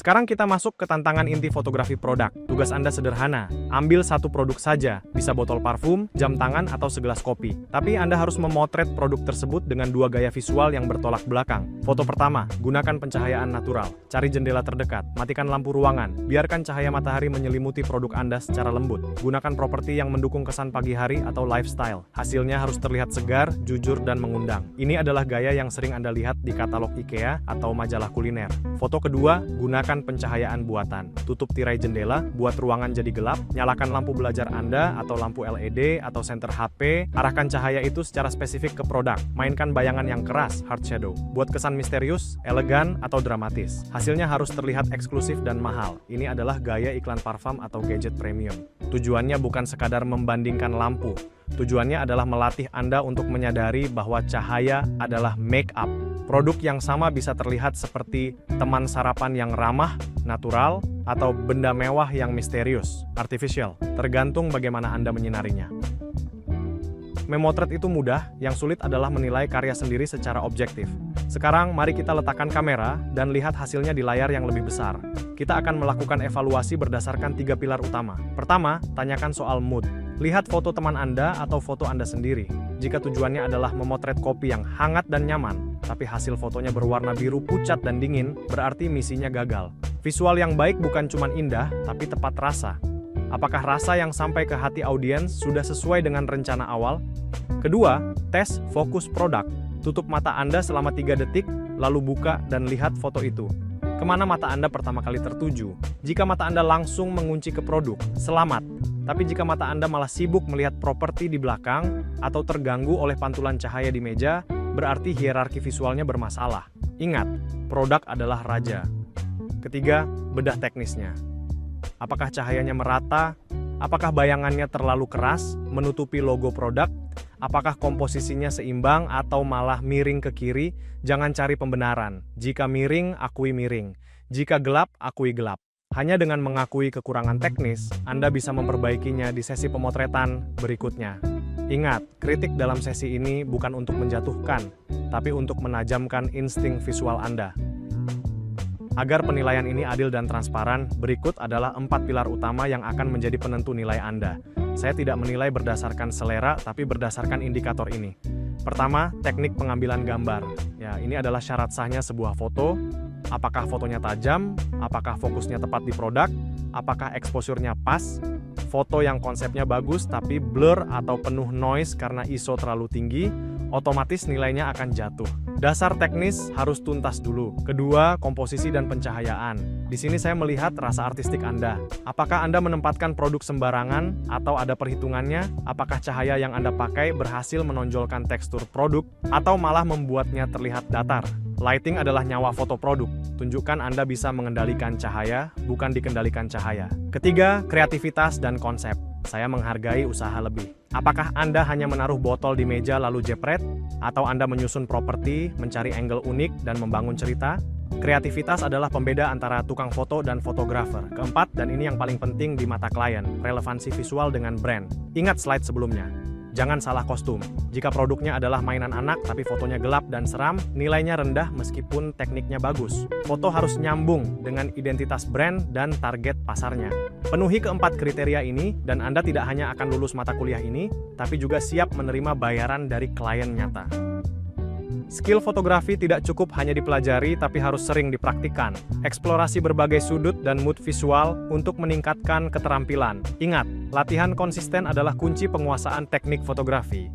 Sekarang kita masuk ke tantangan inti fotografi produk. Tugas Anda sederhana, ambil satu produk saja, bisa botol parfum, jam tangan, atau segelas kopi. Tapi Anda harus memotret produk tersebut dengan dua gaya visual yang bertolak belakang. Foto pertama, gunakan pencahayaan natural. Cari jendela terdekat, matikan lampu ruangan, biarkan cahaya matahari menyelimuti produk Anda secara lembut. Gunakan properti yang mendukung kesan pagi hari atau lifestyle. Hasilnya harus terlihat segar, jujur, dan mengundang. Ini adalah gaya yang sering Anda lihat di katalog IKEA atau majalah kuliner. Foto kedua, gunakan pencahayaan buatan. Tutup tirai jendela, buat ruangan jadi gelap, nyalakan lampu belajar Anda atau lampu LED atau senter HP, arahkan cahaya itu secara spesifik ke produk. Mainkan bayangan yang keras, hard shadow. Buat kesan misterius, elegan, atau dramatis. Hasilnya harus terlihat eksklusif dan mahal. Ini adalah gaya iklan parfum atau gadget premium. Tujuannya bukan sekadar membandingkan lampu. Tujuannya adalah melatih Anda untuk menyadari bahwa cahaya adalah make up. Produk yang sama bisa terlihat seperti teman sarapan yang ramah, natural, atau benda mewah yang misterius, artificial, tergantung bagaimana Anda menyinarinya. Memotret itu mudah, yang sulit adalah menilai karya sendiri secara objektif. Sekarang, mari kita letakkan kamera dan lihat hasilnya di layar yang lebih besar. Kita akan melakukan evaluasi berdasarkan 3 pilar utama. Pertama, tanyakan soal mood. Lihat foto teman Anda atau foto Anda sendiri. Jika tujuannya adalah memotret kopi yang hangat dan nyaman, tapi hasil fotonya berwarna biru pucat dan dingin, berarti misinya gagal. Visual yang baik bukan cuma indah, tapi tepat rasa. Apakah rasa yang sampai ke hati audiens sudah sesuai dengan rencana awal? Kedua, tes fokus produk. Tutup mata Anda selama 3 detik, lalu buka dan lihat foto itu. Kemana mata Anda pertama kali tertuju? Jika mata Anda langsung mengunci ke produk, selamat. Tapi jika mata Anda malah sibuk melihat properti di belakang atau terganggu oleh pantulan cahaya di meja, berarti hierarki visualnya bermasalah. Ingat, produk adalah raja. Ketiga, bedah teknisnya. Apakah cahayanya merata? Apakah bayangannya terlalu keras, menutupi logo produk? Apakah komposisinya seimbang atau malah miring ke kiri? Jangan cari pembenaran. Jika miring, akui miring. Jika gelap, akui gelap. Hanya dengan mengakui kekurangan teknis, Anda bisa memperbaikinya di sesi pemotretan berikutnya. Ingat, kritik dalam sesi ini bukan untuk menjatuhkan, tapi untuk menajamkan insting visual Anda. Agar penilaian ini adil dan transparan, berikut adalah 4 pilar utama yang akan menjadi penentu nilai Anda. Saya tidak menilai berdasarkan selera, tapi berdasarkan indikator ini. Pertama, teknik pengambilan gambar. Ya, ini adalah syarat sahnya sebuah foto. Apakah fotonya tajam? Apakah fokusnya tepat di produk? Apakah exposure-nya pas? Foto yang konsepnya bagus tapi blur atau penuh noise karena ISO terlalu tinggi, otomatis nilainya akan jatuh. Dasar teknis harus tuntas dulu. Kedua, komposisi dan pencahayaan. Di sini saya melihat rasa artistik Anda. Apakah Anda menempatkan produk sembarangan atau ada perhitungannya? Apakah cahaya yang Anda pakai berhasil menonjolkan tekstur produk atau malah membuatnya terlihat datar? Lighting adalah nyawa foto produk. Tunjukkan Anda bisa mengendalikan cahaya, bukan dikendalikan cahaya. Ketiga, kreativitas dan konsep. Saya menghargai usaha lebih. Apakah Anda hanya menaruh botol di meja lalu jepret? Atau Anda menyusun properti, mencari angle unik, dan membangun cerita? Kreativitas adalah pembeda antara tukang foto dan fotografer. Keempat, dan ini yang paling penting di mata klien, relevansi visual dengan brand. Ingat slide sebelumnya. Jangan salah kostum. Jika produknya adalah mainan anak tapi fotonya gelap dan seram, nilainya rendah meskipun tekniknya bagus. Foto harus nyambung dengan identitas brand dan target pasarnya. Penuhi keempat kriteria ini, dan Anda tidak hanya akan lulus mata kuliah ini, tapi juga siap menerima bayaran dari klien nyata. Skill fotografi tidak cukup hanya dipelajari, tapi harus sering dipraktikkan. Eksplorasi berbagai sudut dan mood visual untuk meningkatkan keterampilan. Ingat, latihan konsisten adalah kunci penguasaan teknik fotografi.